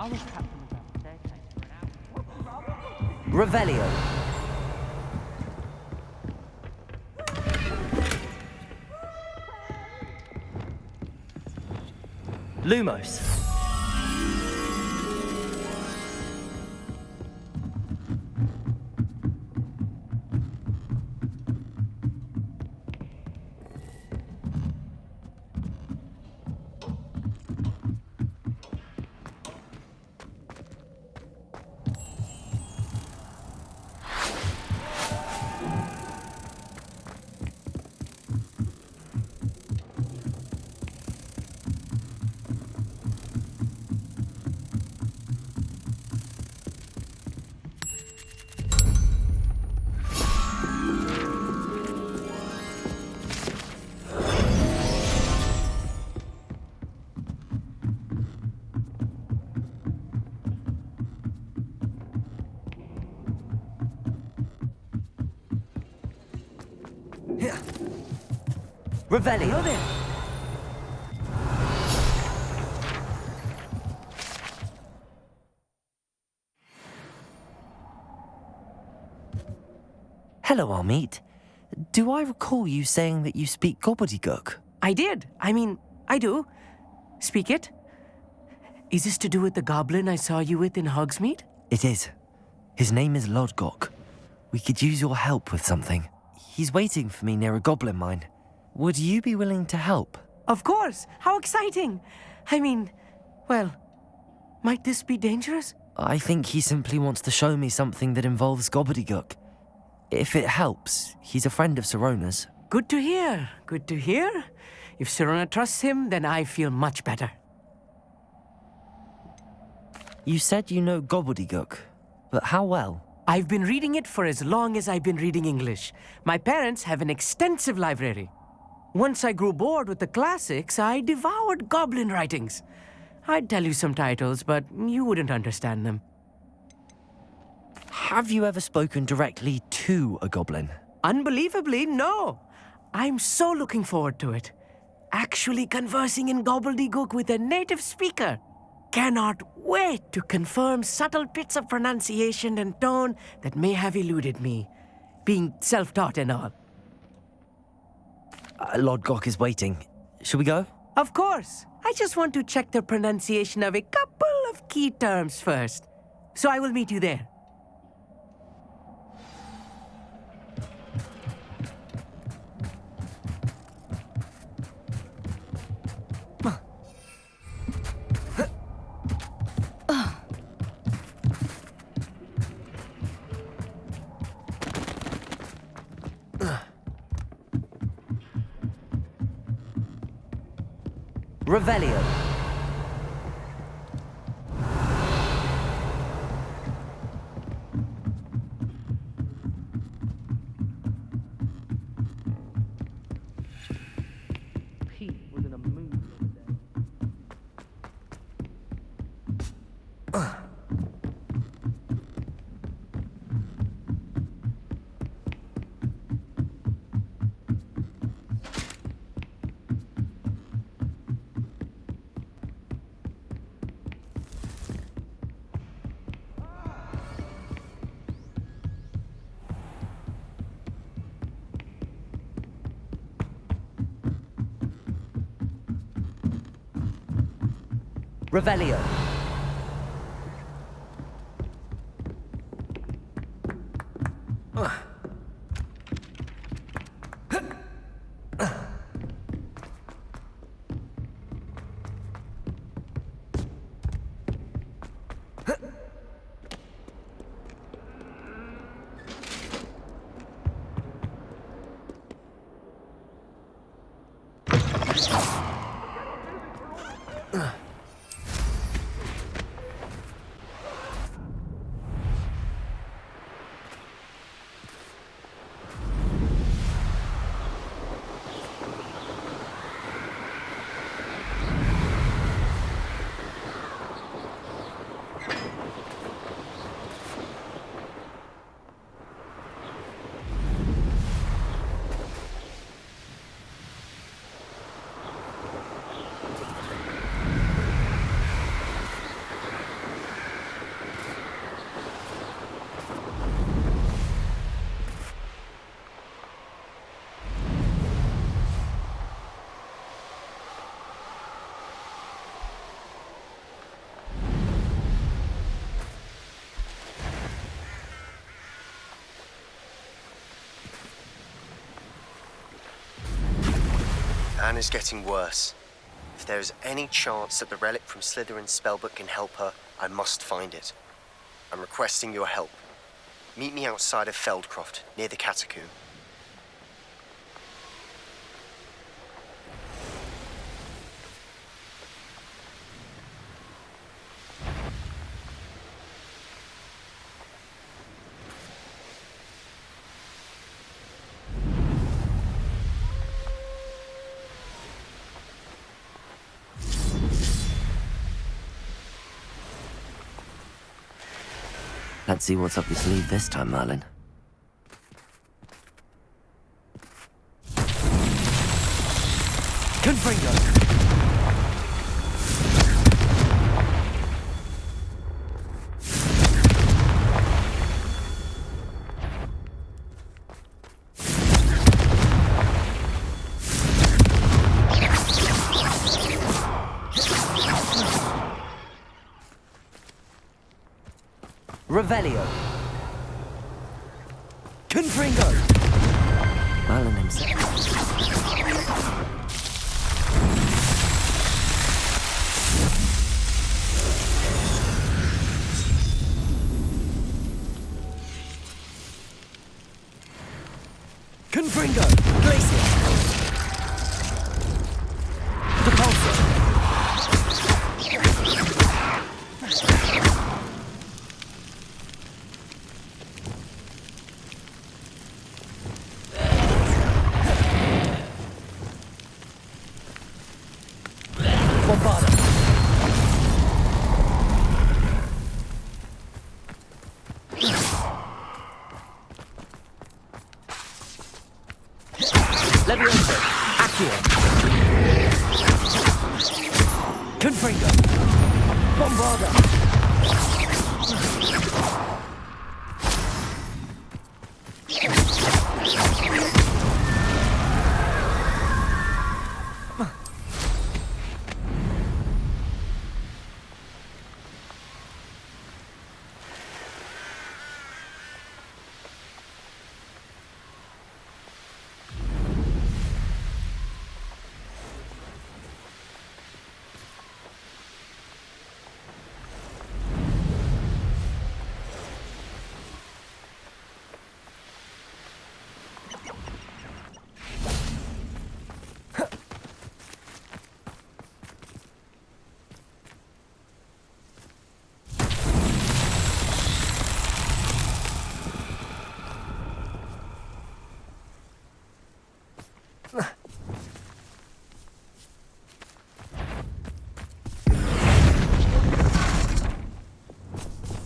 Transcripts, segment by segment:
I was trapped in the staircase for an hour. What's the problem? Revelio. Lumos. Revelio. Hello there. Hello, Armeet. Do I recall you saying that you speak gobbledygook? I did. I mean, I do. Speak it. Is this to do with the goblin I saw you with in Hogsmeade? It is. His name is Lodgok. We could use your help with something. He's waiting for me near a goblin mine. Would you be willing to help? Of course. How exciting. I mean, well, might this be dangerous? I think he simply wants to show me something that involves gobbledygook. If it helps, he's a friend of Sirona's. Good to hear. Good to hear. If Sirona trusts him, then I feel much better. You said you know gobbledygook, but how well? I've been reading it for as long as I've been reading English. My parents have an extensive library. Once I grew bored with the classics, I devoured goblin writings. I'd tell you some titles, but you wouldn't understand them. Have you ever spoken directly to a goblin? Unbelievably, no. I'm so looking forward to it. Actually conversing in gobbledygook with a native speaker. Cannot wait to confirm subtle bits of pronunciation and tone that may have eluded me, being self-taught and all. Lodgok is waiting. Shall we go? Of course. I just want to check the pronunciation of a couple of key terms first. So I will meet you there. Revelio. Pete was in a mood the other day. Revelio. Anna's getting worse. If there is any chance that the relic from Slytherin's spellbook can help her, I must find it. I'm requesting your help. Meet me outside of Feldcroft, near the catacomb. Let's see what's up your sleeve this time, Merlin. Confringo! Revelio. Confringo! Merlin himself. Confringo! Glacier! Depulso! Bombarda! Levioso! Accio! Confringo! Bombarda!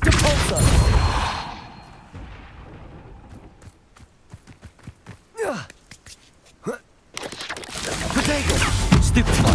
Depulso! Potato! Stupefy!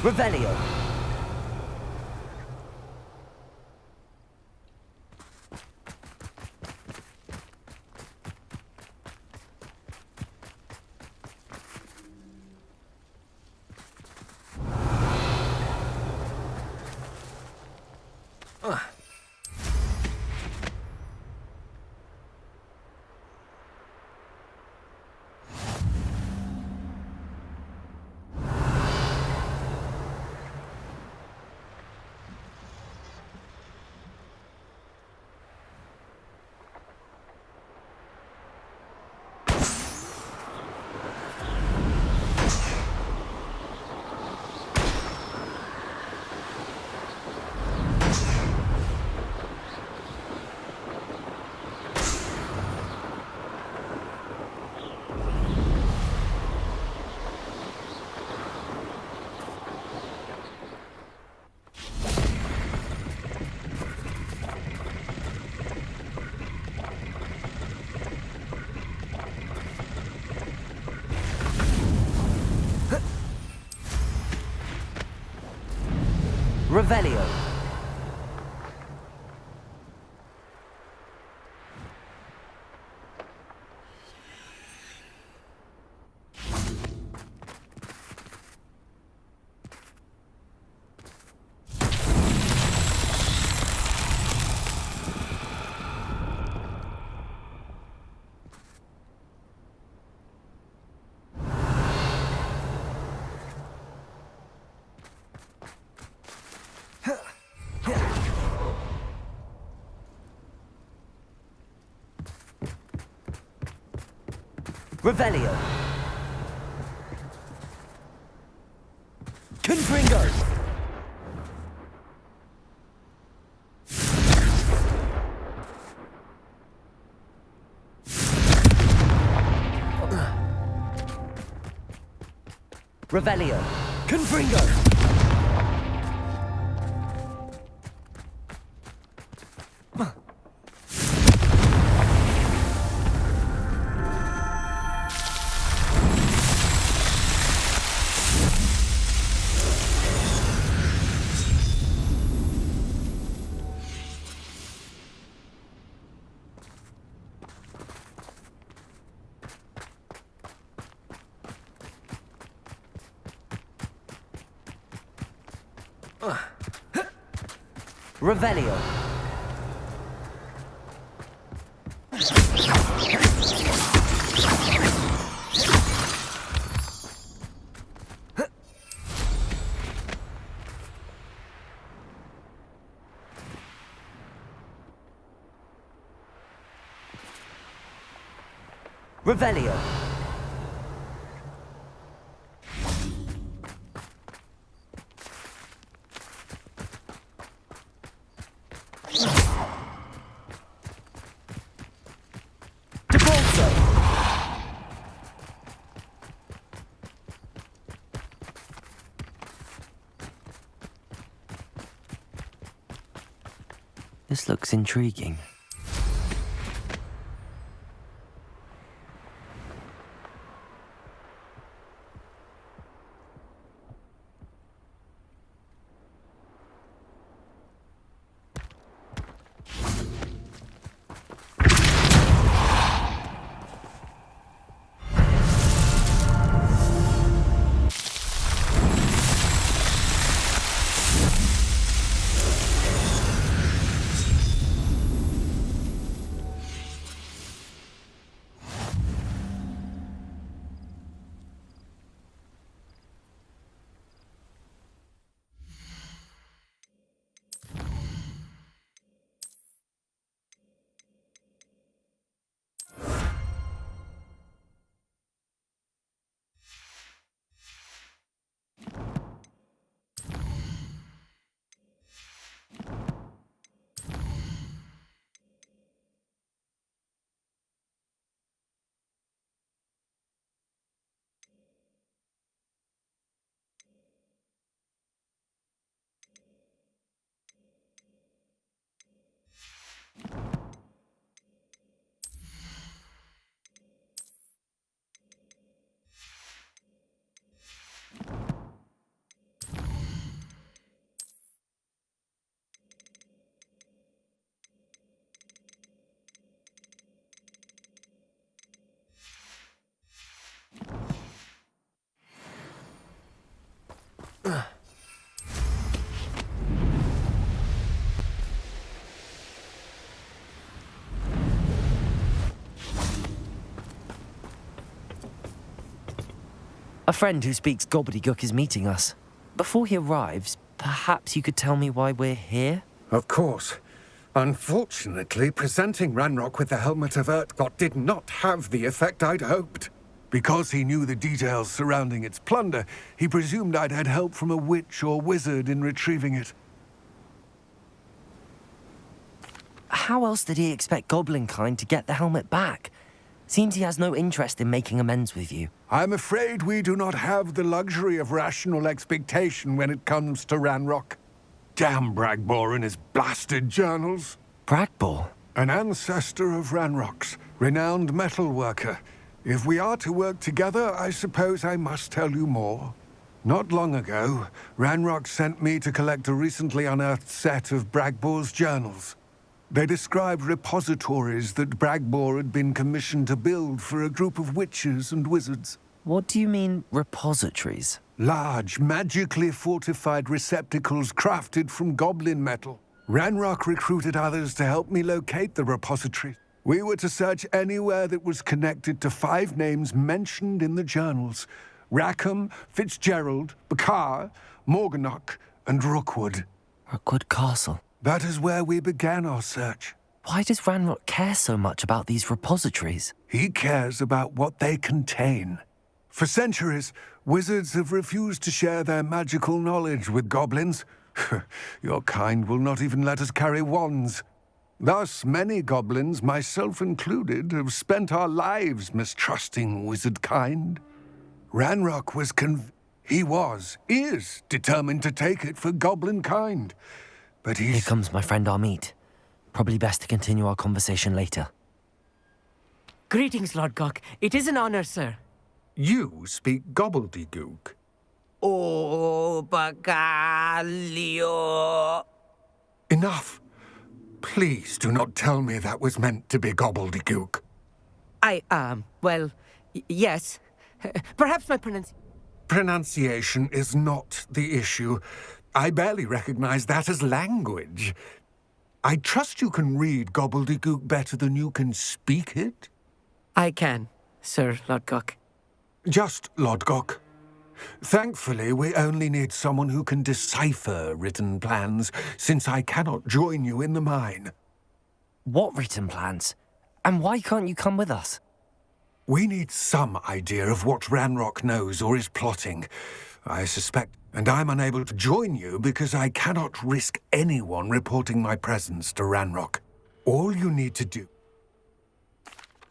Revelio! Revelio. Revelio. Confringo. Revelio. Confringo. Revelio. Revelio. This looks intriguing. A friend who speaks gobbledygook is meeting us. Before he arrives, perhaps you could tell me why we're here? Of course. Unfortunately, presenting Ranrock with the Helmet of Urtkot did not have the effect I'd hoped. Because he knew the details surrounding its plunder, he presumed I'd had help from a witch or wizard in retrieving it. How else did he expect Goblinkind to get the helmet back? Seems he has no interest in making amends with you. I'm afraid we do not have the luxury of rational expectation when it comes to Ranrock. Damn Bragbor and his blasted journals. Bragbor? An ancestor of Ranrock's, renowned metal worker. If we are to work together, I suppose I must tell you more. Not long ago, Ranrock sent me to collect a recently unearthed set of Bragbor's journals. They described repositories that Bragbor had been commissioned to build for a group of witches and wizards. What do you mean, repositories? Large, magically fortified receptacles crafted from goblin metal. Ranrock recruited others to help me locate the repository. We were to search anywhere that was connected to 5 names mentioned in the journals: Rackham, Fitzgerald, Bakar, Morganach, and Rookwood. Rookwood Castle. That is where we began our search. Why does Ranrock care so much about these repositories? He cares about what they contain. For centuries, wizards have refused to share their magical knowledge with goblins. Your kind will not even let us carry wands. Thus, many goblins, myself included, have spent our lives mistrusting wizard kind. Ranrock is determined to take it for goblin kind. But Here comes my friend Amit. Probably best to continue our conversation later. Greetings, Lord Gok. It is an honor, sir. You speak gobbledygook. Oh, Bagalio. Enough. Please do not tell me that was meant to be gobbledygook. Yes. Perhaps my Pronunciation is not the issue. I barely recognize that as language. I trust you can read gobbledygook better than you can speak it? I can, Sir Lord Gok. Just Lodgok. Thankfully, we only need someone who can decipher written plans, since I cannot join you in the mine. What written plans? And why can't you come with us? We need some idea of what Ranrock knows or is plotting. I suspect, and I'm unable to join you because I cannot risk anyone reporting my presence to Ranrock. All you need to do...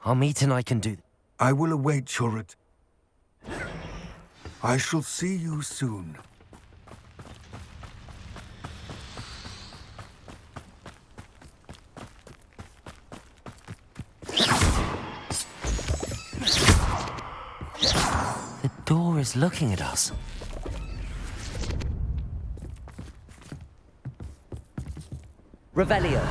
Amit and I can do... I will await your return. I shall see you soon. The door is looking at us. Revelio.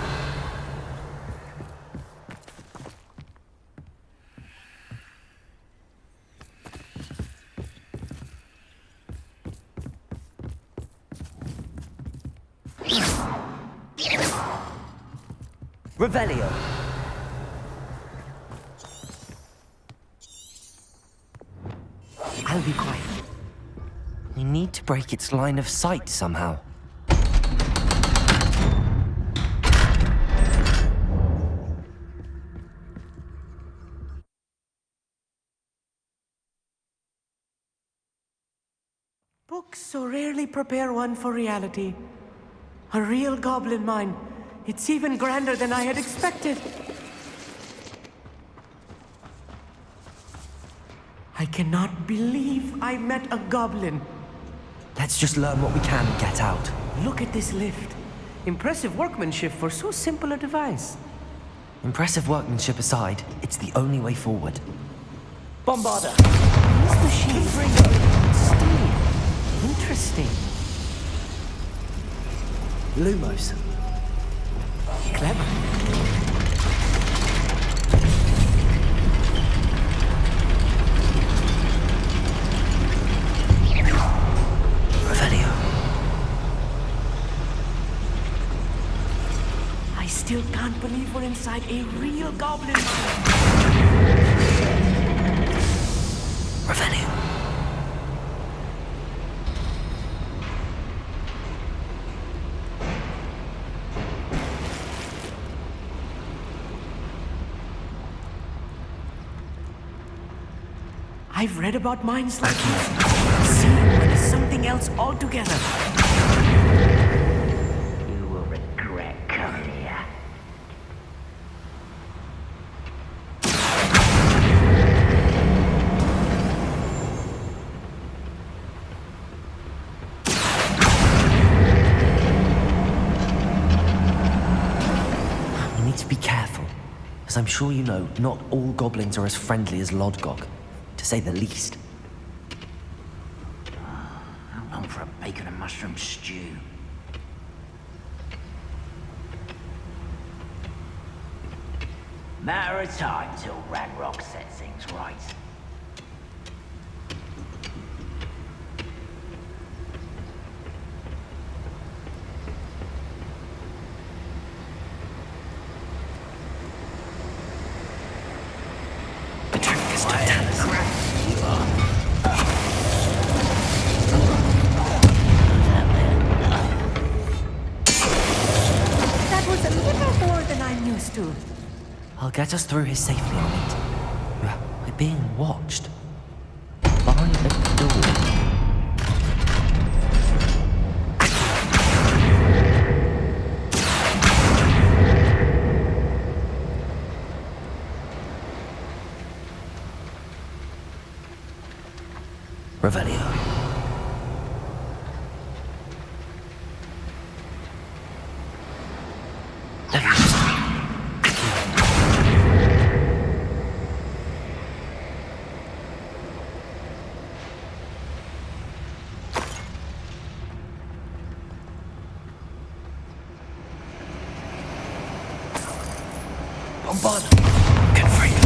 Revelio. I'll be quiet. We need to break its line of sight somehow. Books so rarely prepare one for reality. A real goblin mine. It's even grander than I had expected. I cannot believe I met a goblin. Let's just learn what we can and get out. Look at this lift. Impressive workmanship for so simple a device. Impressive workmanship aside, it's the only way forward. Bombarder. This machine brings steel. Interesting. Lumos. Clever. Revelio. I still can't believe we're inside a real goblin mine. Revelio. I've read about mines like this. Seeing one is something else altogether. You will regret coming here. We need to be careful. As I'm sure you know, not all goblins are as friendly as Lodgok, to say the least. from stew. Matter of time till Ranrock sets things right. That was a little more than I'm used to. I'll get us through here safely, Amit. We're being watched. By a door. Revelio. Bombard. Confrere.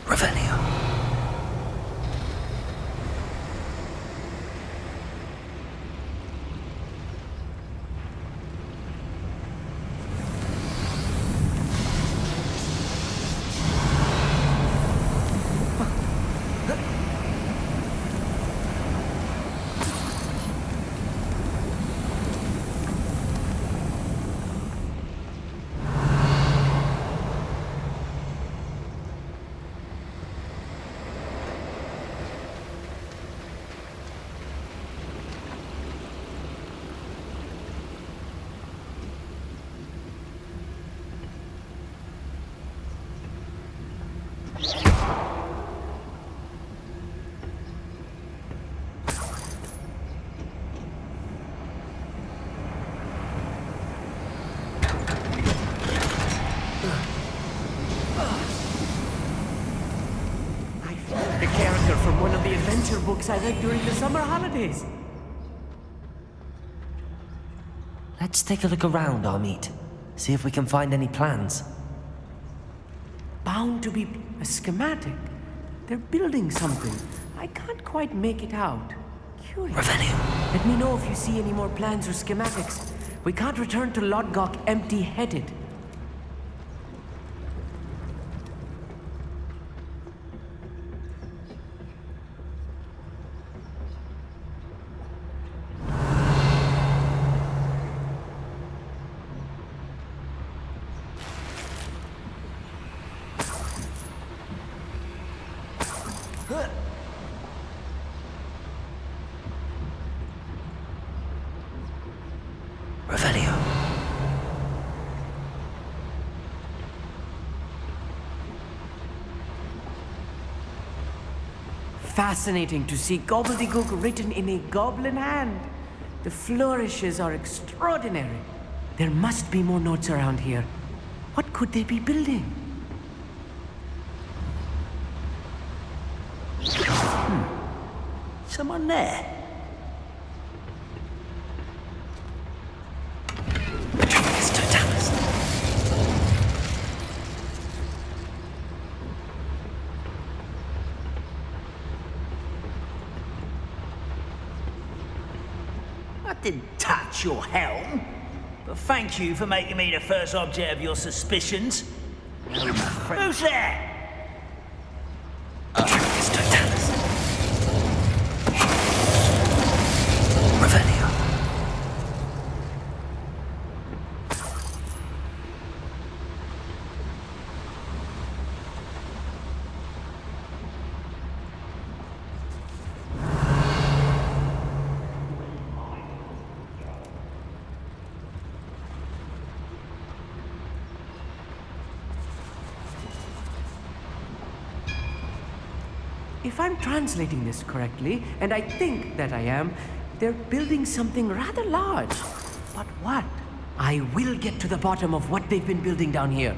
Revelio. The character from one of the adventure books I read during the summer holidays. Let's take a look around, Amit. See if we can find any plans. Bound to be a schematic. They're building something. I can't quite make it out. Curious. Revelio. Let me know if you see any more plans or schematics. We can't return to Lodgok empty-headed. Revelio. Fascinating to see gobbledygook written in a goblin hand. The flourishes are extraordinary. There must be more notes around here. What could they be building? Someone there? It's Totalis. I didn't touch your helm, but thank you for making me the first object of your suspicions. Who's there? It's Totalis. Revelio. If I'm translating this correctly, and I think that I am, they're building something rather large. But what? I will get to the bottom of what they've been building down here.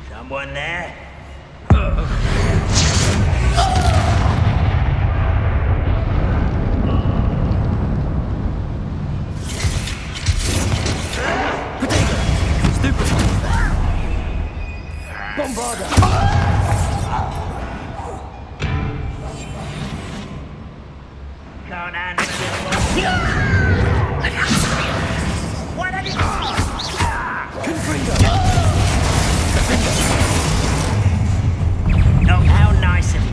Someone there? Can't handle it anymore. What are you? Oh, how nice of you.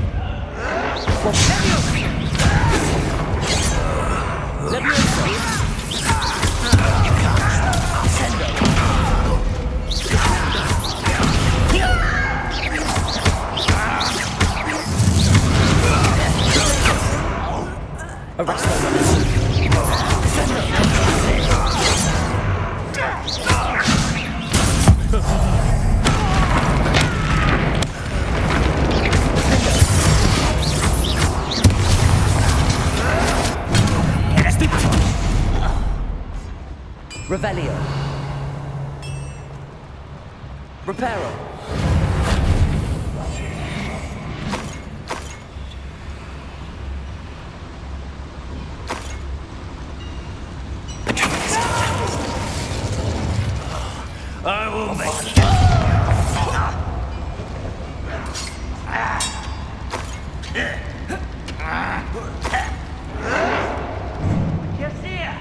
Revelio. Reparo. I will make it. Just here.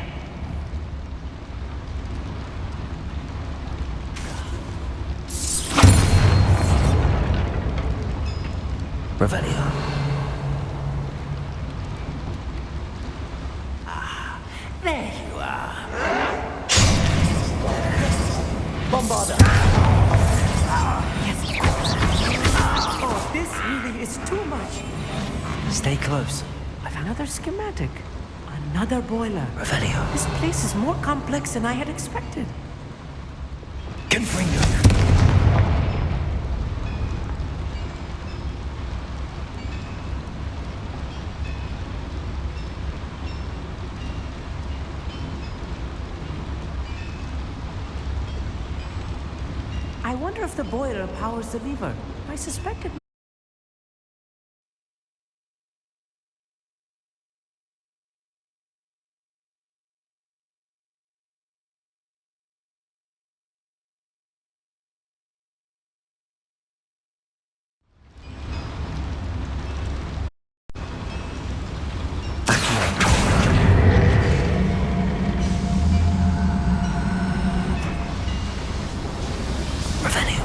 Revelio. There you are. Bombarda. Yes, of course. Oh, this really is too much. Stay close. I've another schematic. Another boiler. Revelio. This place is more complex than I had expected. Confringo. I wonder if the boiler powers the lever. I suspect it. Revelio.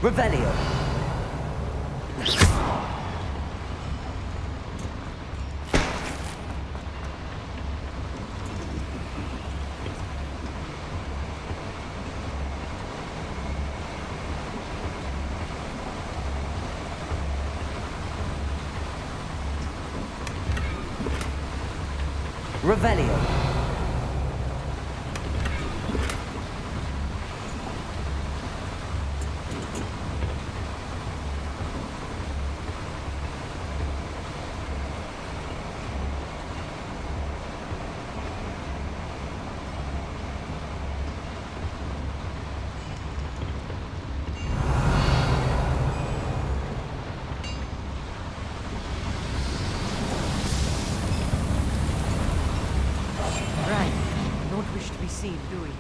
Revelio. Revelio. Right. Don't wish to be seen, do we?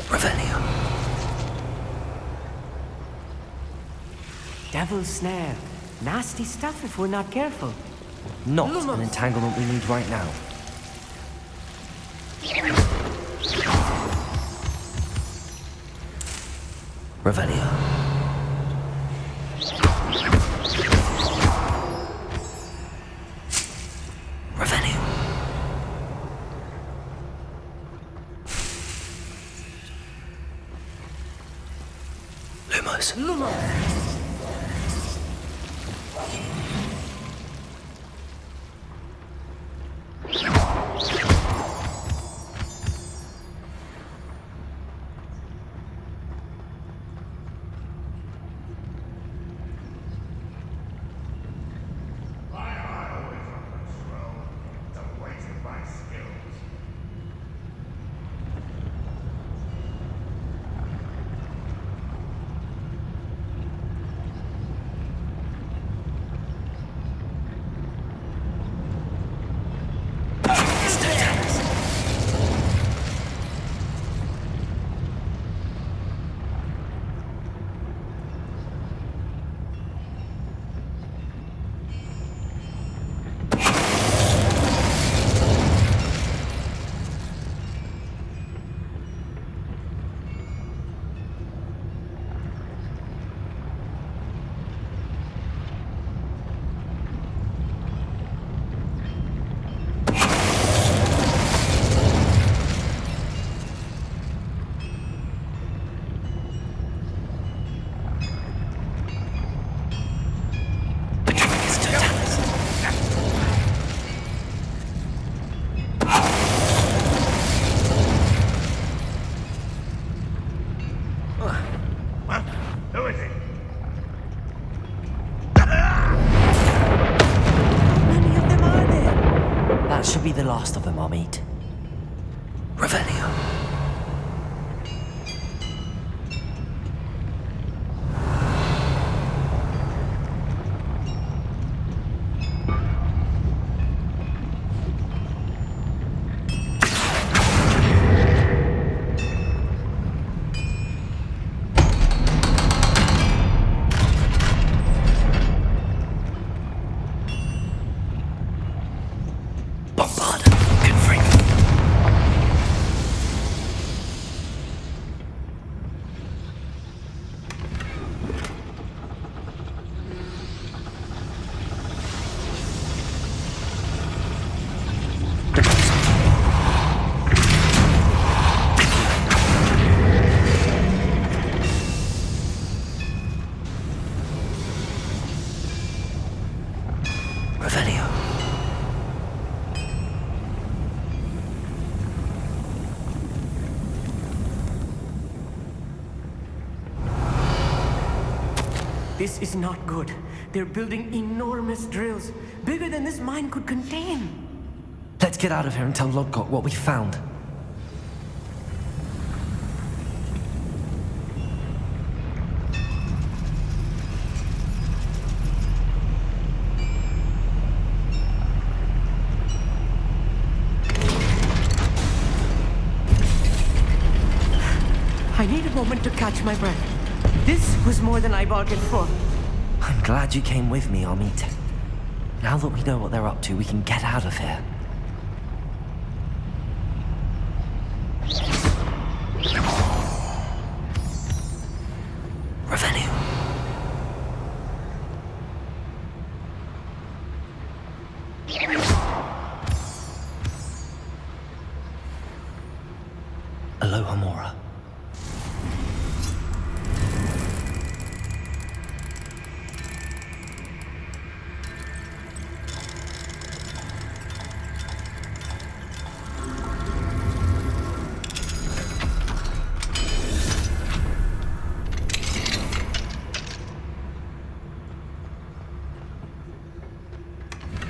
Revelio. Devil's snare. Nasty stuff if we're not careful. Not an entanglement we need right now. Revelio. Revelio. Lumos. That should be the last of them I'll meet. Revelio. Bombard. Confringo. Revelio. This is not good. They're building enormous drills, bigger than this mine could contain. Let's get out of here and tell Lodgok what we found. I need a moment to catch my breath. This was more than I bargained for. I'm glad you came with me, Amit. Now that we know what they're up to, we can get out of here. Revelio. Aloha Mora.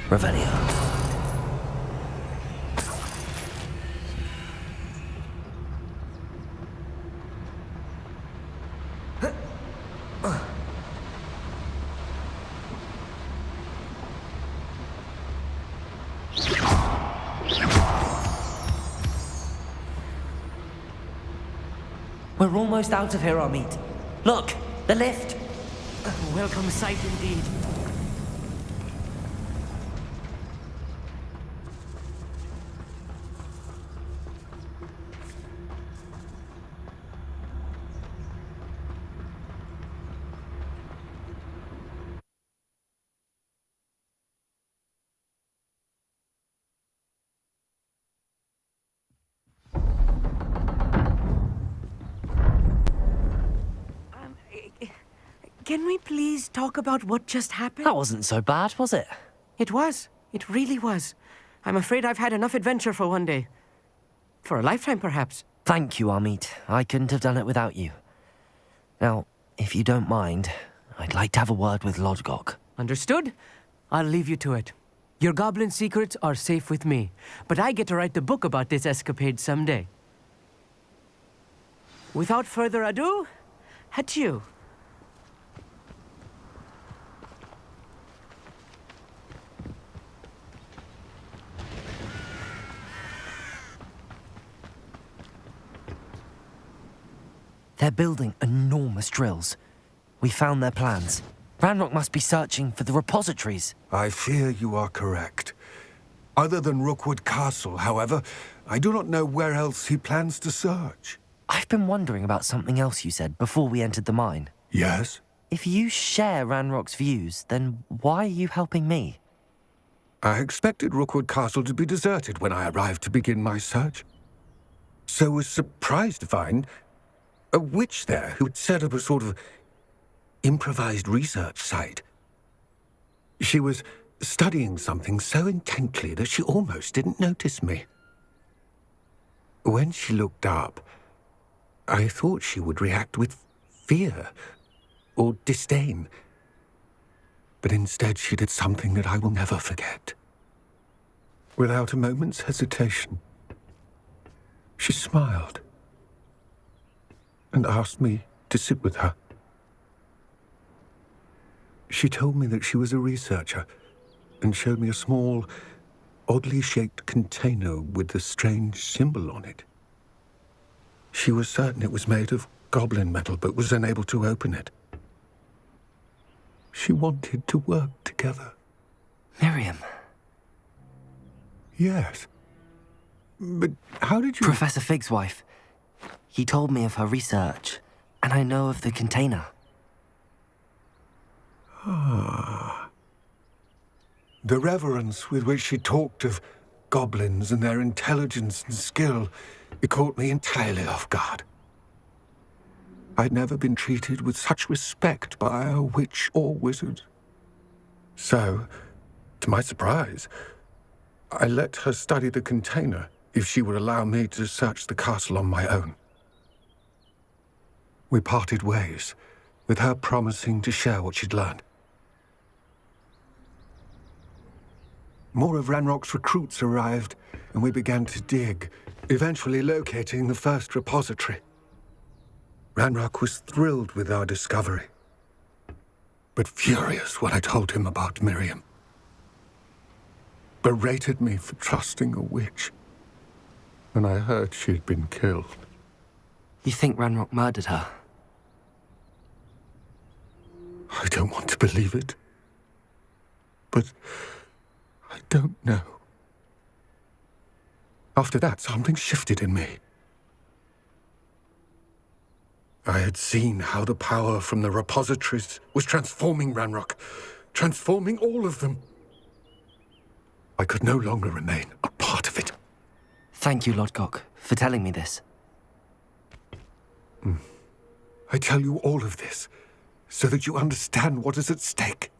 Revelio. We're almost out of here, Amit. Look, the lift. Welcome sight indeed. Can we please talk about what just happened? That wasn't so bad, was it? It was. It really was. I'm afraid I've had enough adventure for one day. For a lifetime, perhaps. Thank you, Amit. I couldn't have done it without you. Now, if you don't mind, I'd like to have a word with Lodgok. Understood? I'll leave you to it. Your goblin secrets are safe with me, but I get to write the book about this escapade someday. Without further ado, adieu. They're building enormous drills. We found their plans. Ranrock must be searching for the repositories. I fear you are correct. Other than Rookwood Castle, however, I do not know where else he plans to search. I've been wondering about something else you said before we entered the mine. Yes? If you share Ranrock's views, then why are you helping me? I expected Rookwood Castle to be deserted when I arrived to begin my search. So was surprised to find a witch there who had set up a sort of improvised research site. She was studying something so intently that she almost didn't notice me. When she looked up, I thought she would react with fear or disdain. But instead she did something that I will never forget. Without a moment's hesitation, she smiled and asked me to sit with her. She told me that she was a researcher and showed me a small, oddly shaped container with a strange symbol on it. She was certain it was made of goblin metal, but was unable to open it. She wanted to work together. Miriam. Yes. But how did you... Professor Fig's wife. He told me of her research, and I know of the container. Ah. The reverence with which she talked of goblins and their intelligence and skill, it caught me entirely off guard. I'd never been treated with such respect by a witch or wizard. So, to my surprise, I let her study the container if she would allow me to search the castle on my own. We parted ways, with her promising to share what she'd learned. More of Ranrock's recruits arrived, and we began to dig, eventually locating the first repository. Ranrock was thrilled with our discovery, but furious when I told him about Miriam. Berated me for trusting a witch, and I heard she'd been killed. You think Ranrock murdered her? I don't want to believe it, but I don't know. After that, something shifted in me. I had seen how the power from the repositories was transforming Ranrock, transforming all of them. I could no longer remain a part of it. Thank you, Lodgok, for telling me this. I tell you all of this so that you understand what is at stake.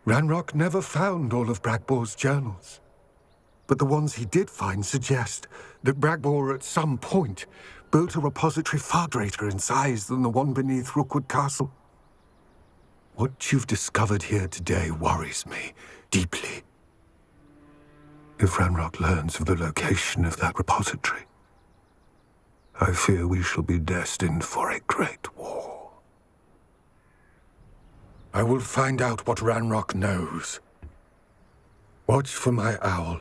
Ranrock never found all of Bragbor's journals, but the ones he did find suggest that Bragbor at some point built a repository far greater in size than the one beneath Rookwood Castle. What you've discovered here today worries me deeply. If Ranrock learns of the location of that repository, I fear we shall be destined for a great war. I will find out what Ranrock knows. Watch for my owl.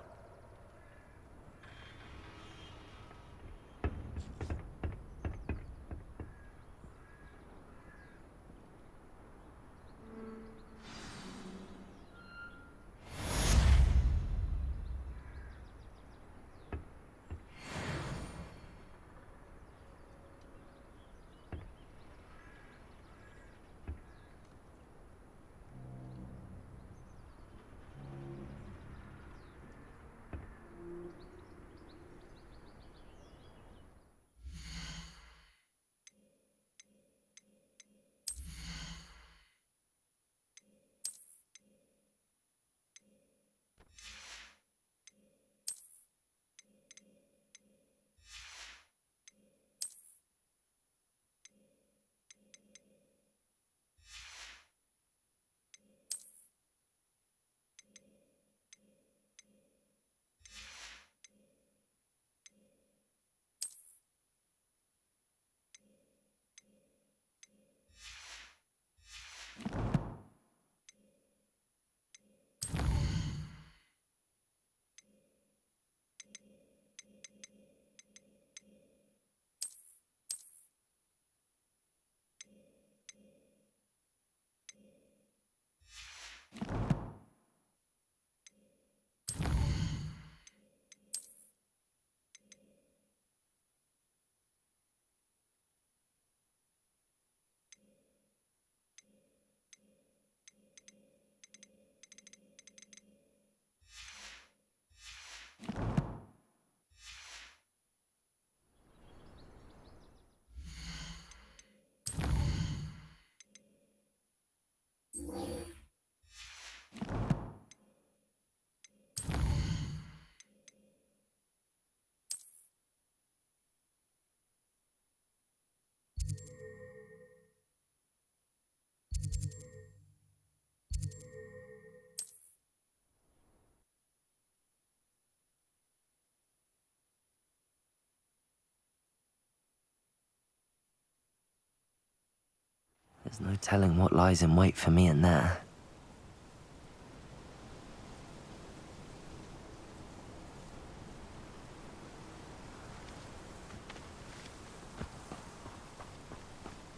There's no telling what lies in wait for me in there.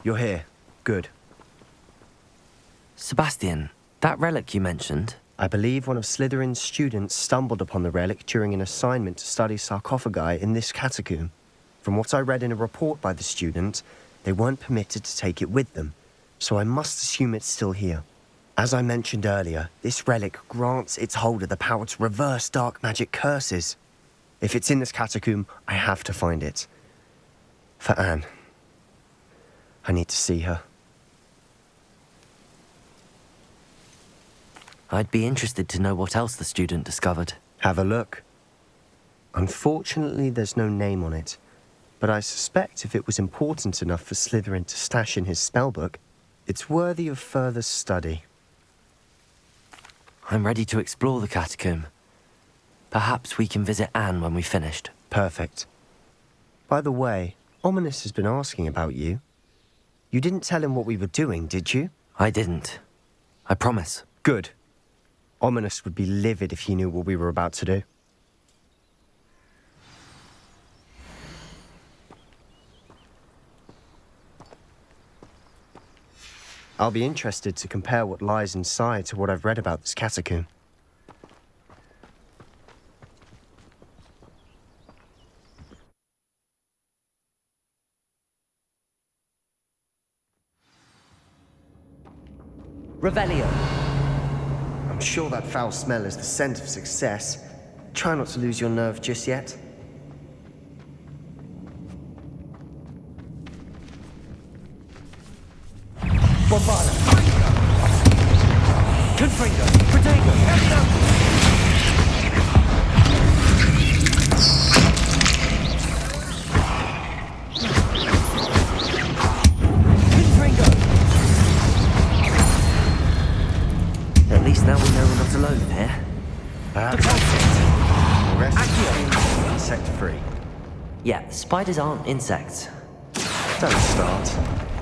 You're here. Good. Sebastian, that relic you mentioned, I believe one of Slytherin's students stumbled upon the relic during an assignment to study sarcophagi in this catacomb. From what I read in a report by the student, they weren't permitted to take it with them, so I must assume it's still here. As I mentioned earlier, this relic grants its holder the power to reverse dark magic curses. If it's in this catacomb, I have to find it. For Anne. I need to see her. I'd be interested to know what else the student discovered. Have a look. Unfortunately, there's no name on it, but I suspect if it was important enough for Slytherin to stash in his spellbook, it's worthy of further study. I'm ready to explore the catacomb. Perhaps we can visit Anne when we've finished. Perfect. By the way, Ominous has been asking about you. You didn't tell him what we were doing, did you? I didn't. I promise. Good. Ominous would be livid if he knew what we were about to do. I'll be interested to compare what lies inside to what I've read about this catacomb. Revelio. I'm sure that foul smell is the scent of success. Try not to lose your nerve just yet. Bombarda. Confringo. Protego. Confringo. At least now we know we're not alone here. Perhaps the rest is insect-free. Yeah, spiders aren't insects. Don't start.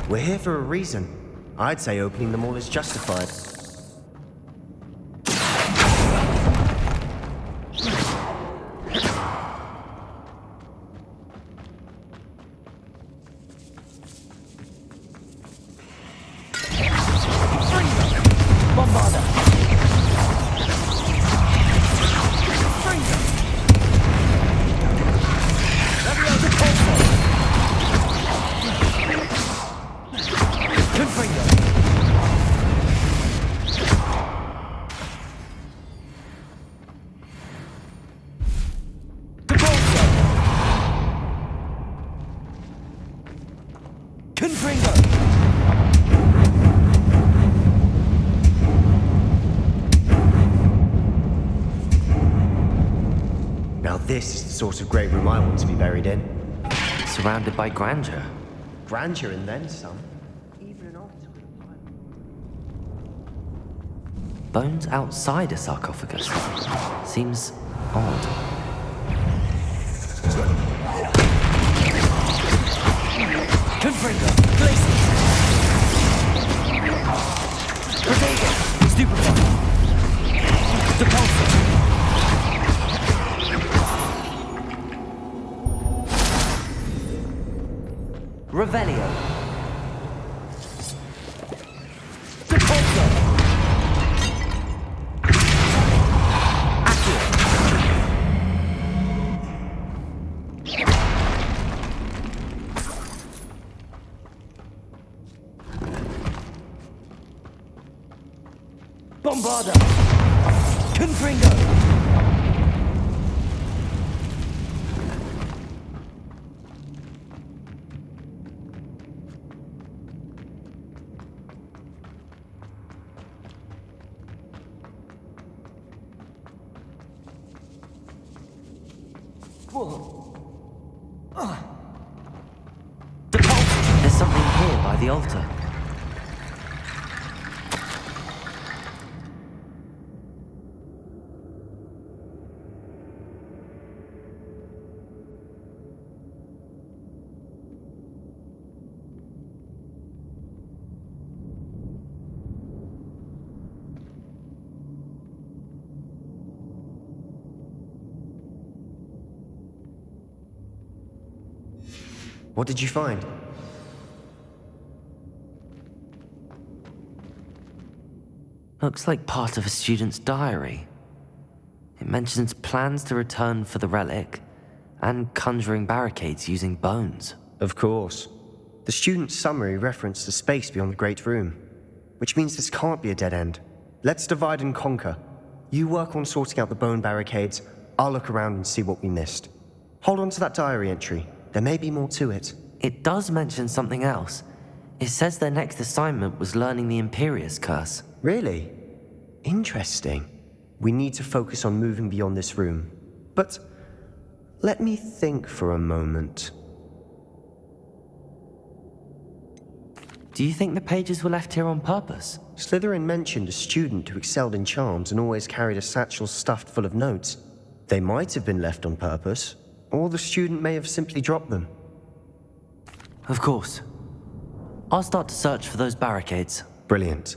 We're here for a reason. I'd say opening them all is justified. Bombarda. Confringo. Now this is the sort of great room I want to be buried in. Surrounded by grandeur. Grandeur and then some. Even an altar with a Bones outside a sarcophagus. Seems odd. Confringo. Glacier. Protego. Stupefy. Depulso. Revelio. Depulso. Accio. Bombarda. Confringo. There's something here by the altar. What did you find? Looks like part of a student's diary. It mentions plans to return for the relic and conjuring barricades using bones. Of course. The student's summary referenced the space beyond the Great Room, which means this can't be a dead end. Let's divide and conquer. You work on sorting out the bone barricades, I'll look around and see what we missed. Hold on to that diary entry. There may be more to it. It does mention something else. It says their next assignment was learning the Imperius Curse. Really? Interesting. We need to focus on moving beyond this room. But let me think for a moment. Do you think the pages were left here on purpose? Slytherin mentioned a student who excelled in charms and always carried a satchel stuffed full of notes. They might have been left on purpose, or the student may have simply dropped them. Of course. I'll start to search for those barricades. Brilliant.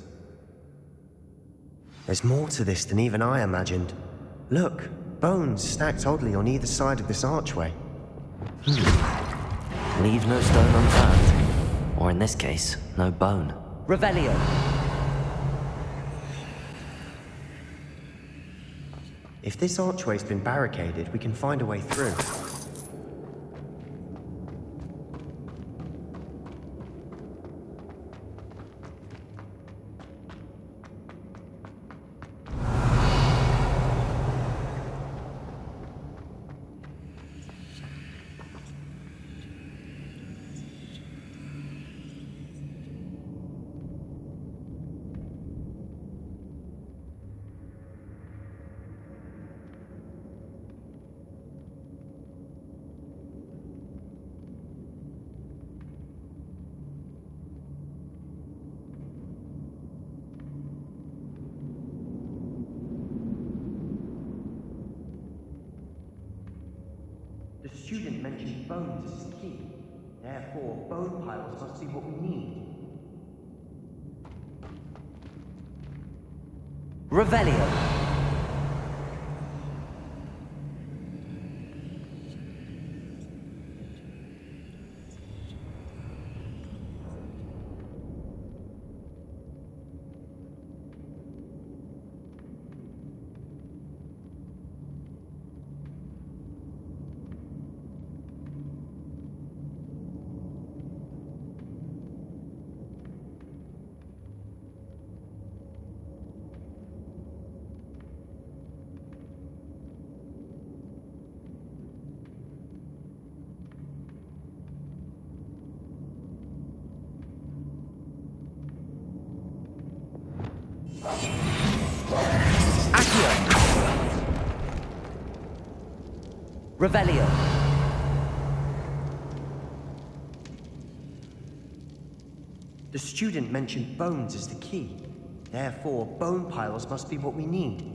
There's more to this than even I imagined. Look, bones stacked oddly on either side of this archway. Leave no stone unturned. Or in this case, no bone. Revelio. If this archway's been barricaded, we can find a way through. The student mentioned bones as the key. Therefore, bone piles must be what we need. Revelio. Revelio. The student mentioned bones as the key. Therefore, bone piles must be what we need.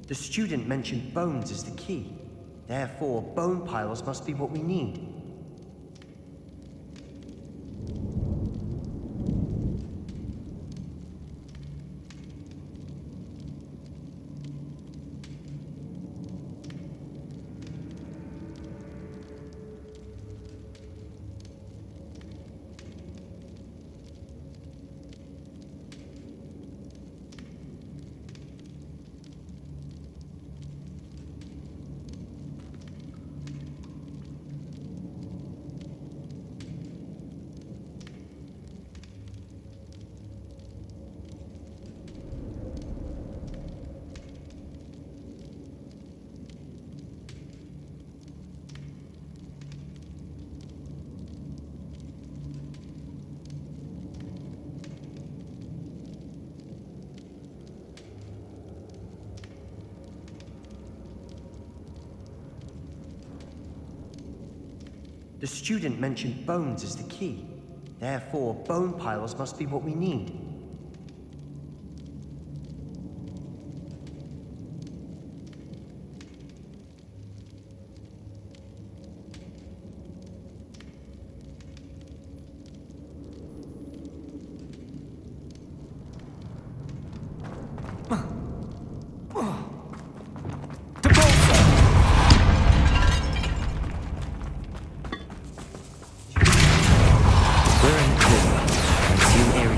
The student mentioned bones as the key. Therefore, bone piles must be what we need. The student mentioned bones as the key. Therefore, bone piles must be what we need.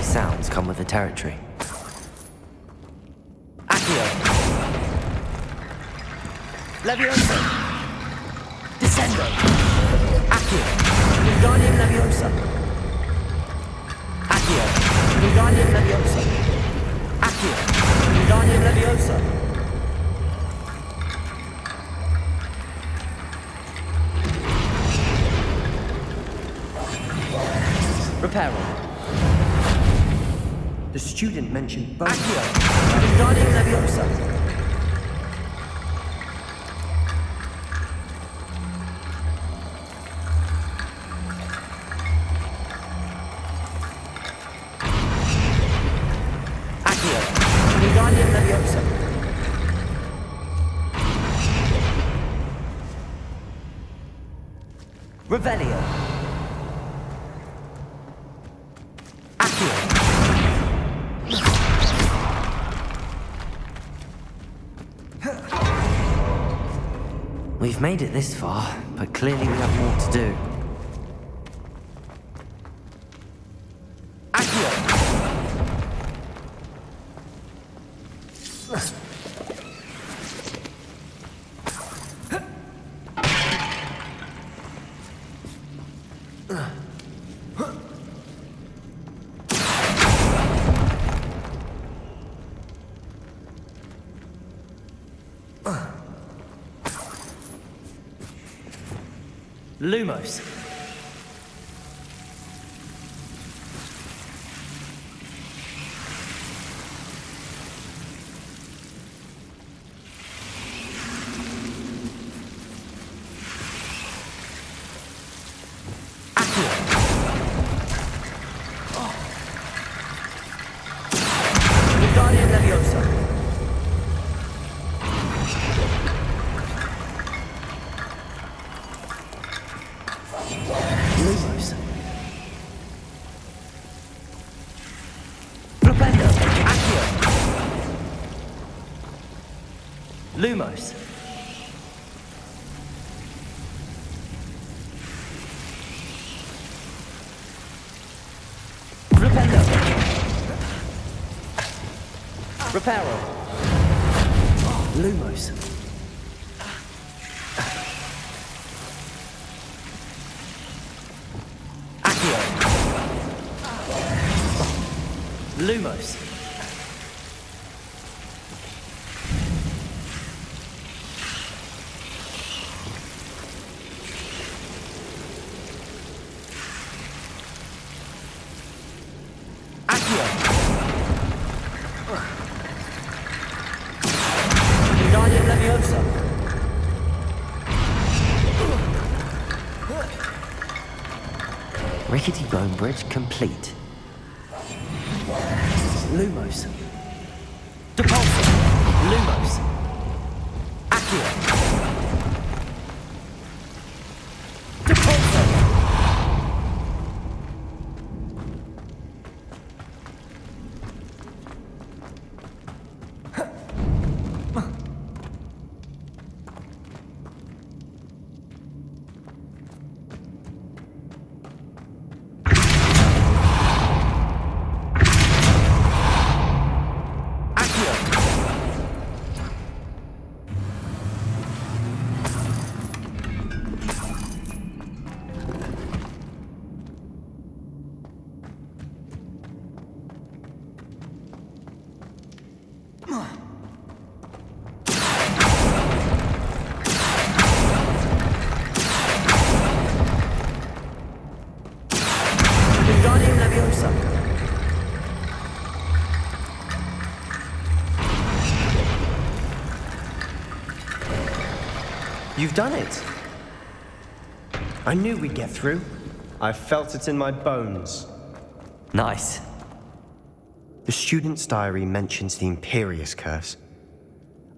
Sounds come with the territory. Accio. Leviosa. Descendo. Accio. Wingardium Leviosa. Accio. Wingardium Leviosa. Accio. Wingardium Leviosa. Reparo. The student mentioned bones. Accio. Wingardium Leviosa. Accio. Wingardium Leviosa. Revelio. Accio. We've made it this far, but clearly we have more to do. Accio. Lumos. Accio. Wingardium Leviosa. Lumos. Propendo. Accio. Lumos. Propendo. Reparo. Lumos. Accio. Lumos. Accio. Wingardium Leviosa. Rickety bone bridge complete. Lumos. Depulso. Lumos. Accio. Depulso. Wingardium Leviosa. You've done it. I knew we'd get through. I felt it in my bones. Nice. The student's diary mentions the Imperius curse.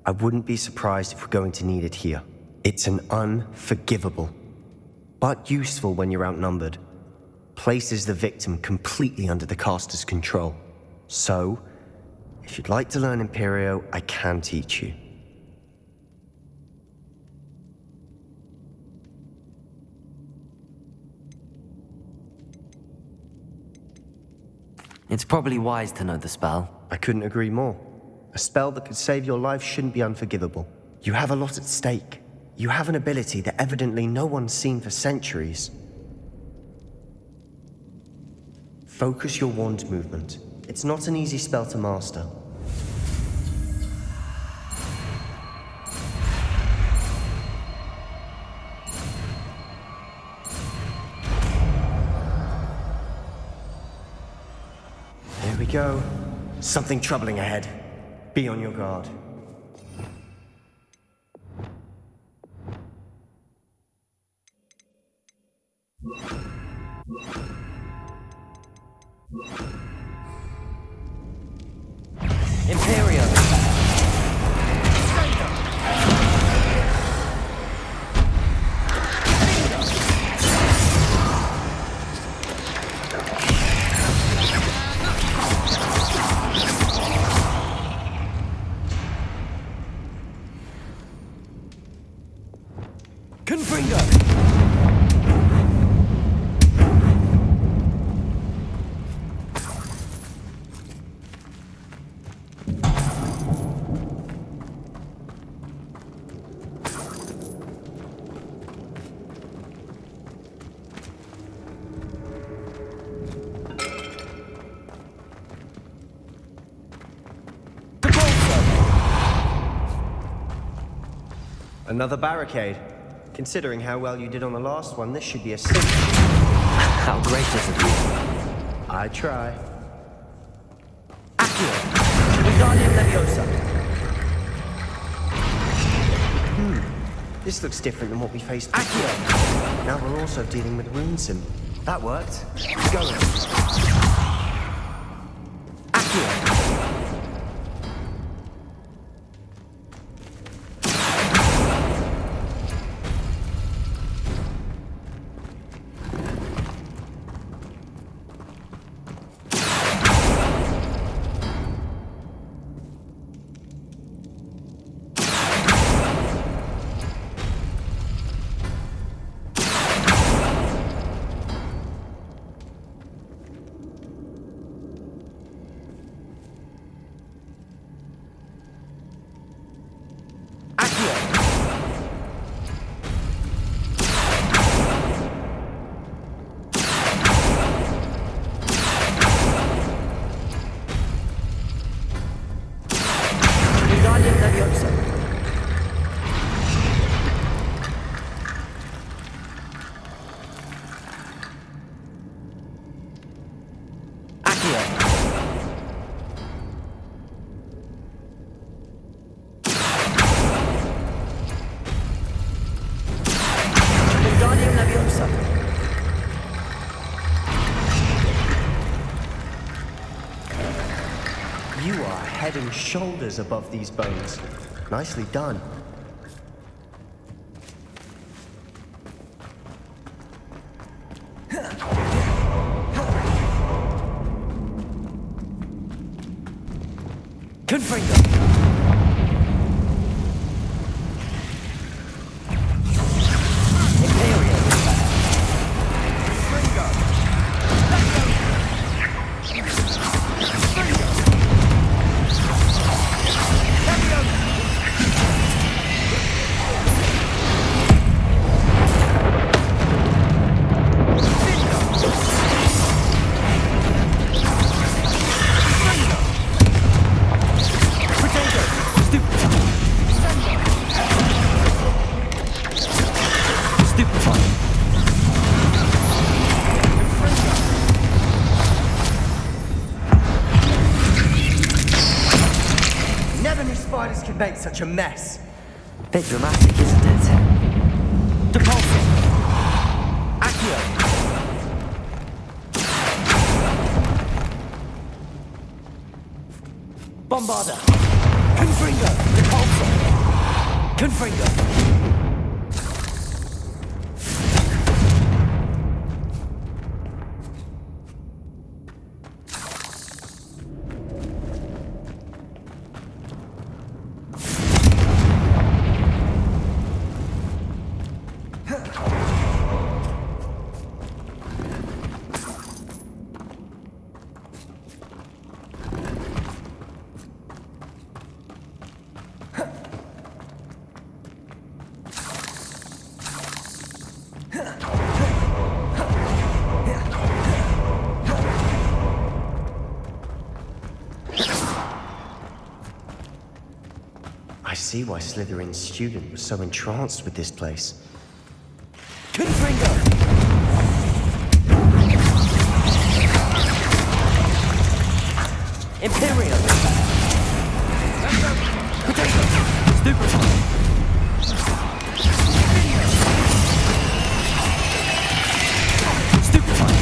I wouldn't be surprised if we're going to need it here. It's an unforgivable, but useful when you're outnumbered. Places the victim completely under the caster's control. So, if you'd like to learn Imperio, I can teach you. It's probably wise to know the spell. I couldn't agree more. A spell that could save your life shouldn't be unforgivable. You have a lot at stake. You have an ability that evidently no one's seen for centuries. Focus your wand movement. It's not an easy spell to master. There we go. Something troubling ahead. Be on your guard. Imperio! Confringo! Another barricade. Considering how well you did on the last one, this should be a cinch. How gracious of you. I try. Accio! Wingardium Leviosa! This looks different than what we faced Accio! before. Now we're also dealing with rune sim. That worked. Go. Accio! Wingardium Leviosa! Accio! Wingardium Leviosa! You are head and shoulders above these bones. Nicely done. Confringo! Imperio! Never knew spiders could make such a mess. Bit dramatic, isn't it? Depulso! Bombarda! Confringo! Repulsor! Confringo! I see why Slytherin's student was so entranced with this place. Confringo! Imperial! Potato! Stupefy! Stupefy!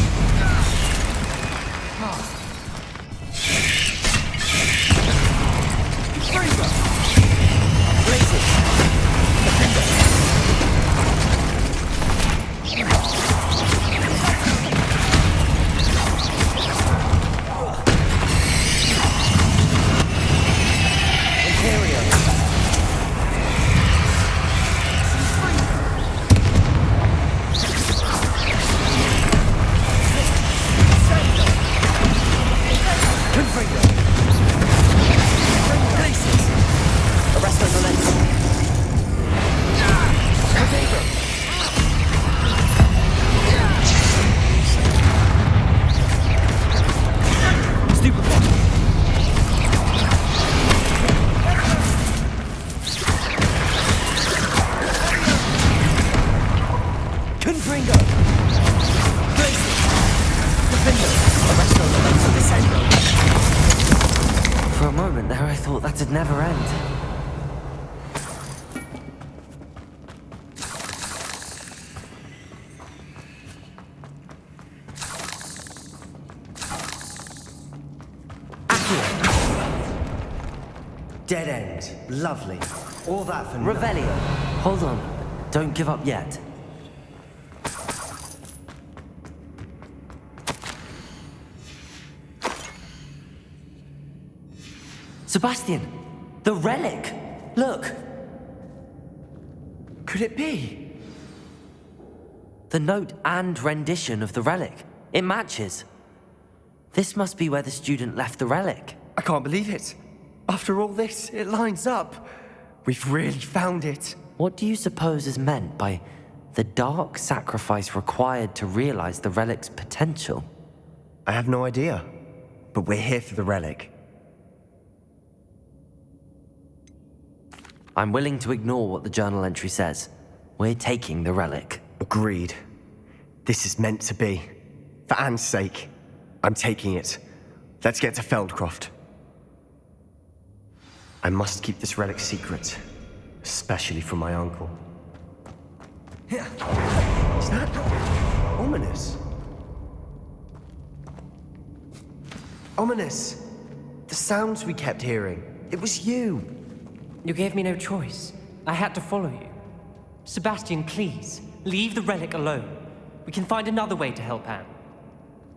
Confringo! Blazes! For a moment there, I thought that'd never end. Dead end. Lovely. All that for Revelio. Hold on. Don't give up yet. Sebastian! The relic! Look! Could it be? The note and rendition of the relic. It matches. This must be where the student left the relic. I can't believe it. After all this, it lines up. We've really found it. What do you suppose is meant by the dark sacrifice required to realize the relic's potential? I have no idea. But we're here for the relic. I'm willing to ignore what the journal entry says. We're taking the relic. Agreed. This is meant to be. For Anne's sake, I'm taking it. Let's get to Feldcroft. I must keep this relic secret, especially from my uncle. Is that ominous? Ominous! The sounds we kept hearing. It was you. You gave me no choice. I had to follow you. Sebastian, please, leave the relic alone. We can find another way to help Anne.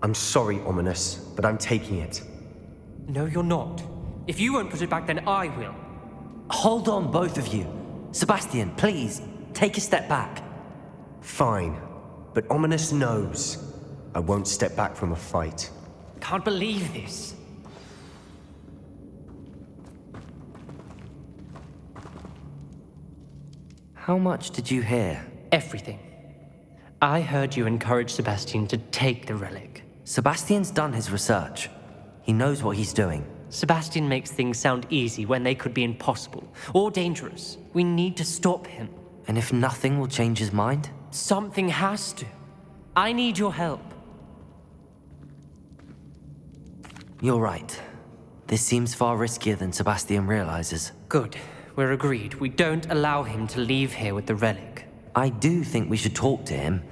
I'm sorry, Ominous, but I'm taking it. No, you're not. If you won't put it back, then I will. Hold on, both of you. Sebastian, please, take a step back. Fine, but Ominous knows I won't step back from a fight. Can't believe this. How much did you hear? Everything. I heard you encourage Sebastian to take the relic. Sebastian's done his research. He knows what he's doing. Sebastian makes things sound easy when they could be impossible or dangerous. We need to stop him. And if nothing will change his mind? Something has to. I need your help. You're right. This seems far riskier than Sebastian realizes. Good. We're agreed. We don't allow him to leave here with the relic. I do think we should talk to him,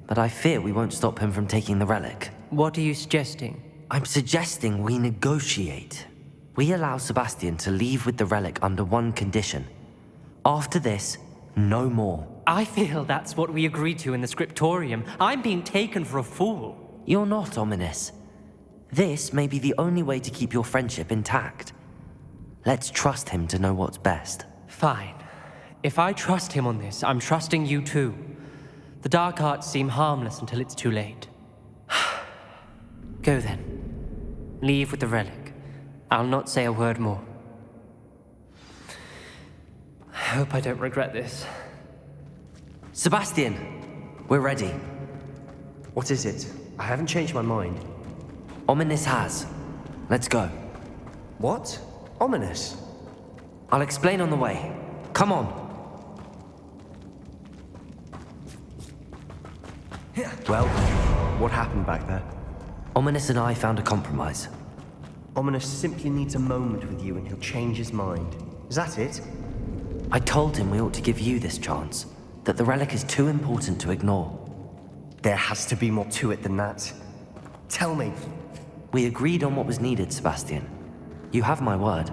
but I fear we won't stop him from taking the relic. What are you suggesting? I'm suggesting we negotiate. We allow Sebastian to leave with the relic under one condition. After this, no more. I feel that's what we agreed to in the scriptorium. I'm being taken for a fool. You're not ominous. This may be the only way to keep your friendship intact. Let's trust him to know what's best. Fine. If I trust him on this, I'm trusting you too. The dark arts seem harmless until it's too late. Go then. Leave with the relic. I'll not say a word more. I hope I don't regret this. Sebastian, we're ready. What is it? I haven't changed my mind. Ominous has. Let's go. What? Ominous? I'll explain on the way. Come on. Well, what happened back there? Ominous and I found a compromise. Ominous simply needs a moment with you and he'll change his mind. Is that it? I told him we ought to give you this chance, that the relic is too important to ignore. There has to be more to it than that. Tell me. We agreed on what was needed, Sebastian. You have my word.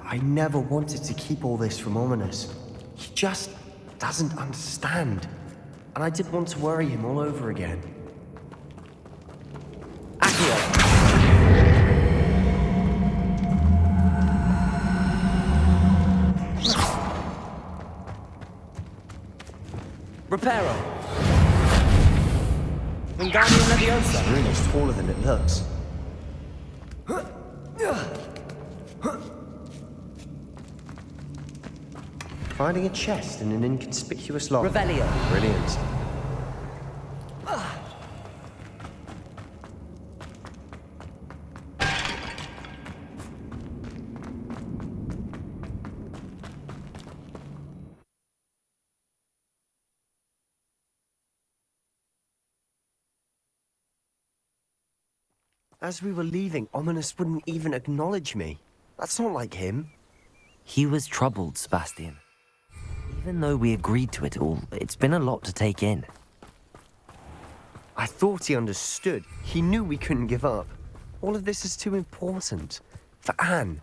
I never wanted to keep all this from Ominous. He just doesn't understand. And I didn't want to worry him all over again. Accio! Reparo! Wingardium Leviosa! Bruno's taller than it looks. Finding a chest in an inconspicuous lock. Revelio! Brilliant. As we were leaving, Ominous wouldn't even acknowledge me. That's not like him. He was troubled, Sebastian. Even though we agreed to it all, it's been a lot to take in. I thought he understood. He knew we couldn't give up. All of this is too important. For Anne.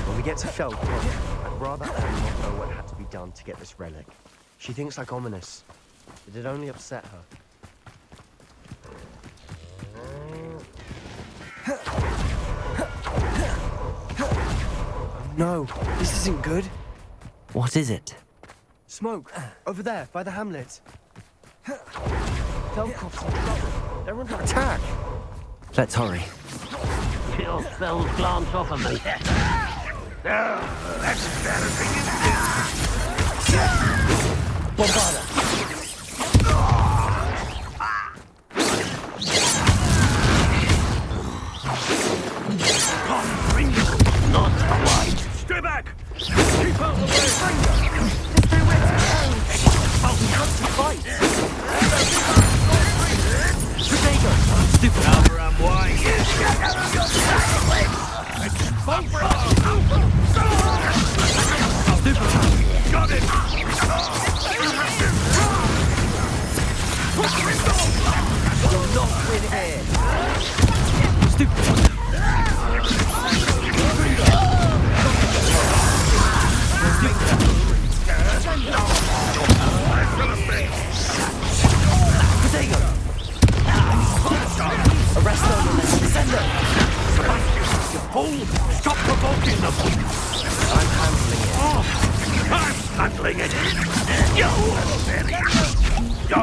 When we get to Feldcroft, I'd rather Anne not know what had to be done to get this relic. She thinks like Ominous. It'd only upset her. Oh no, this isn't good. What is it? Smoke, over there, by the hamlet. Feldcroft's in trouble. They're under attack. Let's hurry. Your spells glance off of me. That's Bombarda! not quite. Stay back! Keep out the way! Stupid! Cover and wine. Got it! You'll not win here. Stupid! Potato! Arrest them and send them! Hold! Stop provoking them! I'm handling it. I'm handling it! Yo! Yo!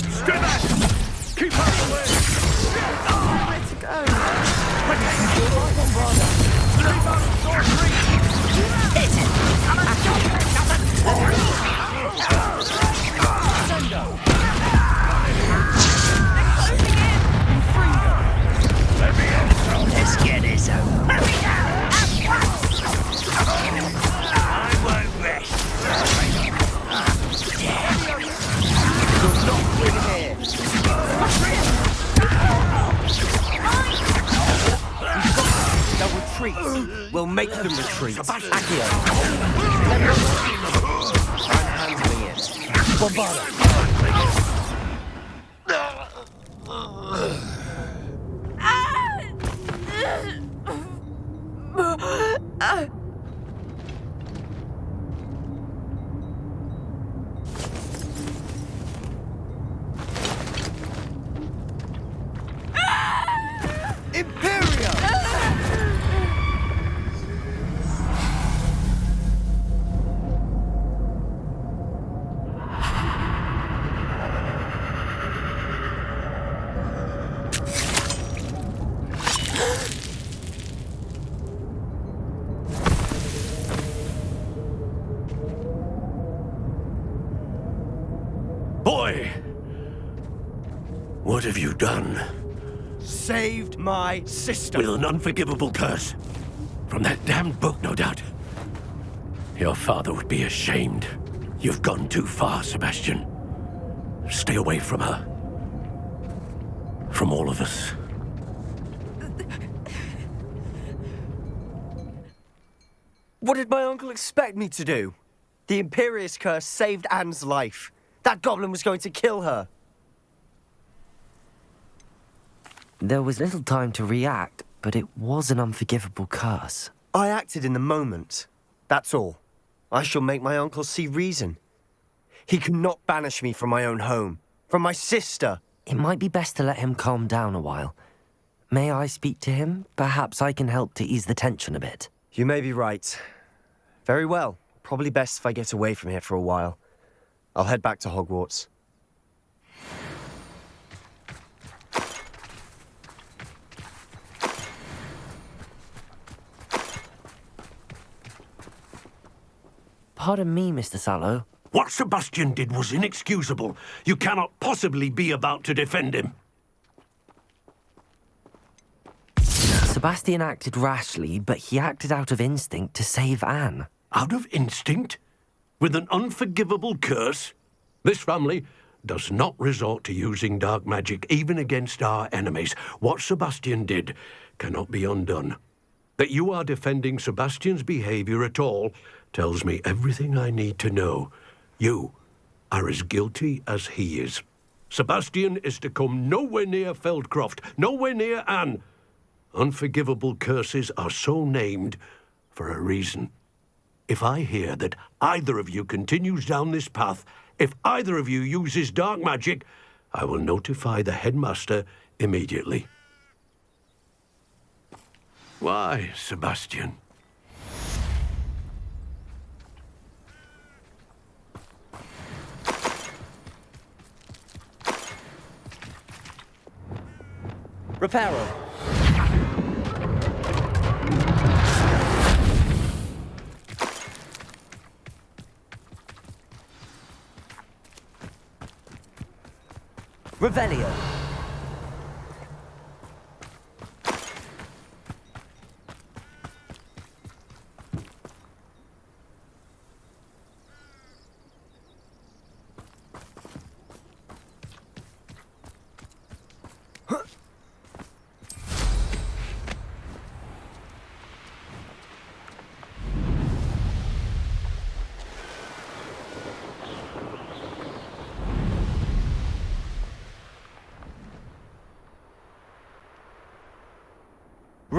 Stay back! Keep out the way! Where to go? Let's get this over. I won't rest. retreat. We'll make them retreat. Sebastian! Accio. I'm handling it. Bombarda! Boy! What have you done? Saved my sister. With an unforgivable curse. From that damned book, no doubt. Your father would be ashamed. You've gone too far, Sebastian. Stay away from her. From all of us. What did my uncle expect me to do? The Imperious curse saved Anne's life. That goblin was going to kill her. There was little time to react, but it was an unforgivable curse. I acted in the moment. That's all. I shall make my uncle see reason. He cannot banish me from my own home, from my sister. It might be best to let him calm down a while. May I speak to him? Perhaps I can help to ease the tension a bit. You may be right. Very well. Probably best if I get away from here for a while. I'll head back to Hogwarts. Pardon me, Mr. Sallow. What Sebastian did was inexcusable. You cannot possibly be about to defend him. Sebastian acted rashly, but he acted out of instinct to save Anne. Out of instinct? With an unforgivable curse? This family does not resort to using dark magic even against our enemies. What Sebastian did cannot be undone. That you are defending Sebastian's behavior at all tells me everything I need to know. You are as guilty as he is. Sebastian is to come nowhere near Feldcroft, nowhere near Anne. Unforgivable curses are so named for a reason. If I hear that either of you continues down this path, if either of you uses dark magic, I will notify the headmaster immediately. Why, Sebastian? Reparo. Revelio.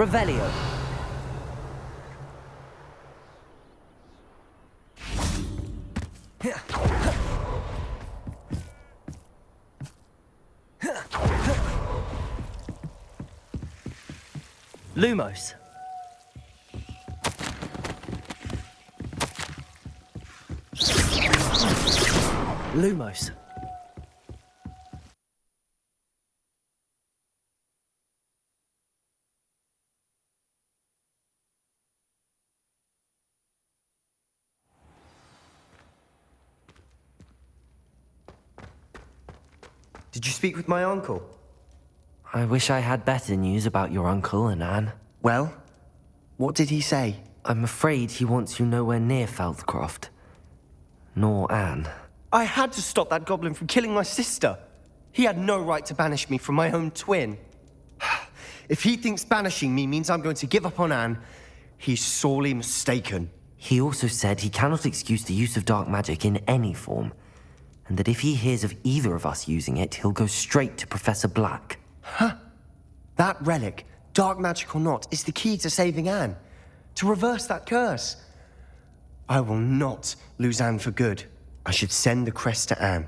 Revelio. Lumos. Lumos. Did you speak with my uncle? I wish I had better news about your uncle and Anne. Well, what did he say? I'm afraid he wants you nowhere near Feldcroft. Nor Anne. I had to stop that goblin from killing my sister. He had no right to banish me from my own twin. If he thinks banishing me means I'm going to give up on Anne, he's sorely mistaken. He also said he cannot excuse the use of dark magic in any form, and that if he hears of either of us using it, he'll go straight to Professor Black. That relic, dark magic or not, is the key to saving Anne. To reverse that curse. I will not lose Anne for good. I should send the crest to Anne.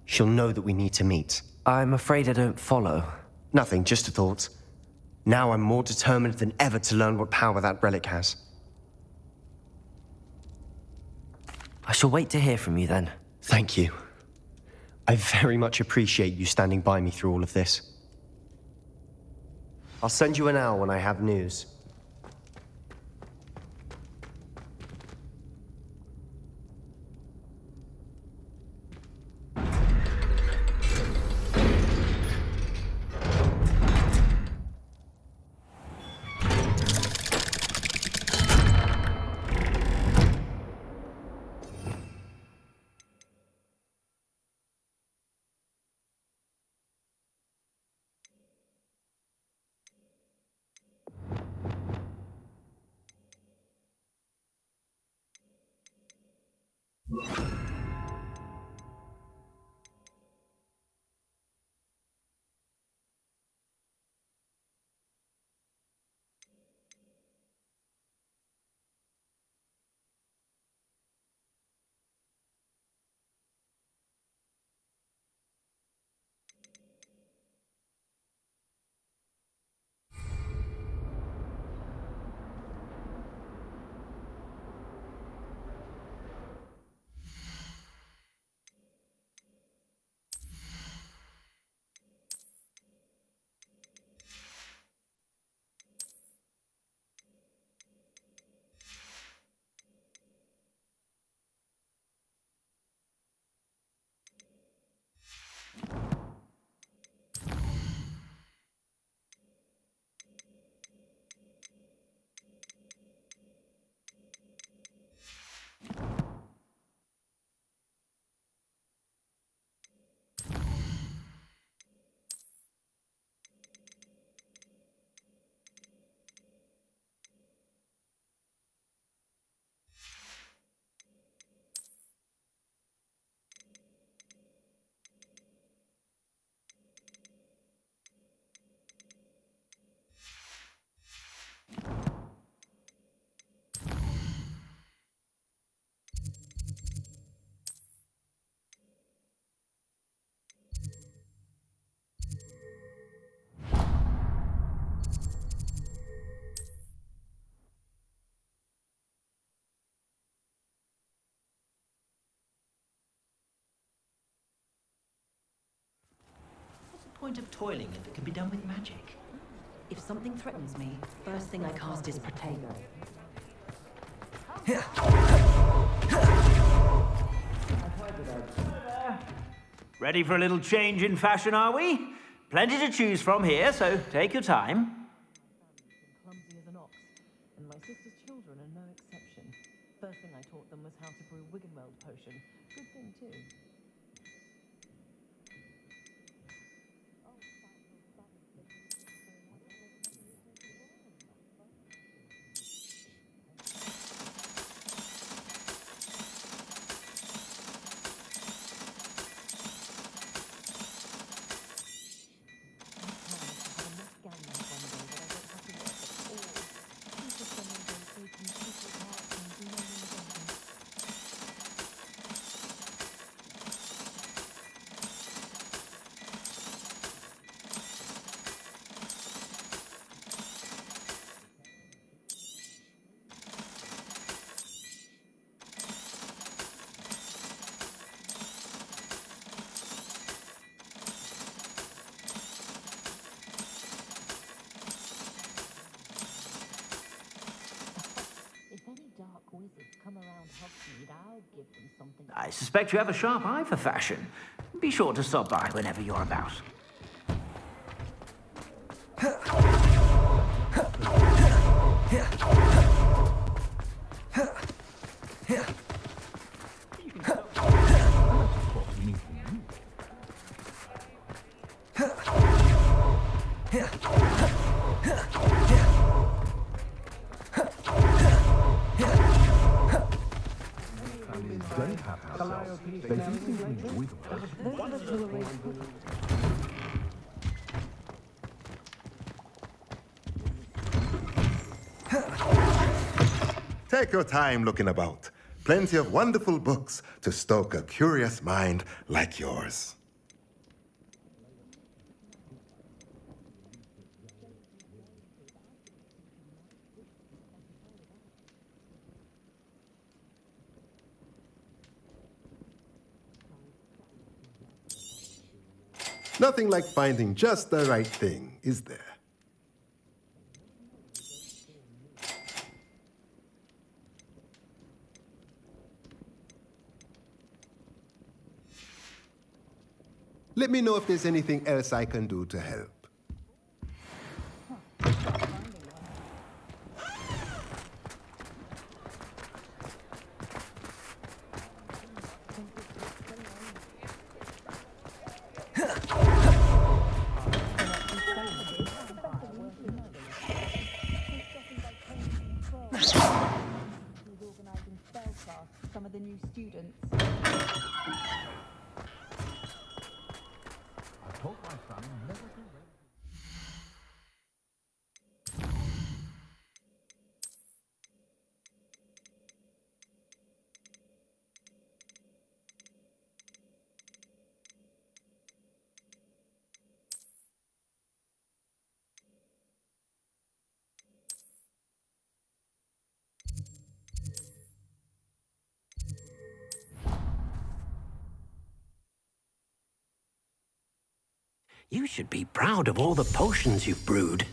She'll know that we need to meet. I'm afraid I don't follow. Nothing, just a thought. Now I'm more determined than ever to learn what power that relic has. I shall wait to hear from you then. Thank you. I very much appreciate you standing by me through all of this. I'll send you an hour when I have news. Point of toiling if it can be done with magic. If something threatens me, first thing I cast is Protego. Ready for a little change in fashion, are we? Plenty to choose from here, so take your time. Clumsy as an ox, and my sister's children are no exception. First thing I taught them was how to brew Wiggenweld potion. Good thing, too. I suspect you have a sharp eye for fashion. Be sure to stop by whenever you're about. Take your time looking about. Plenty of wonderful books to stoke a curious mind like yours. Nothing like finding just the right thing, is there? Let me know if there's anything else I can do to help. Organising spell class for some of the new students. You should be proud of all the potions you've brewed.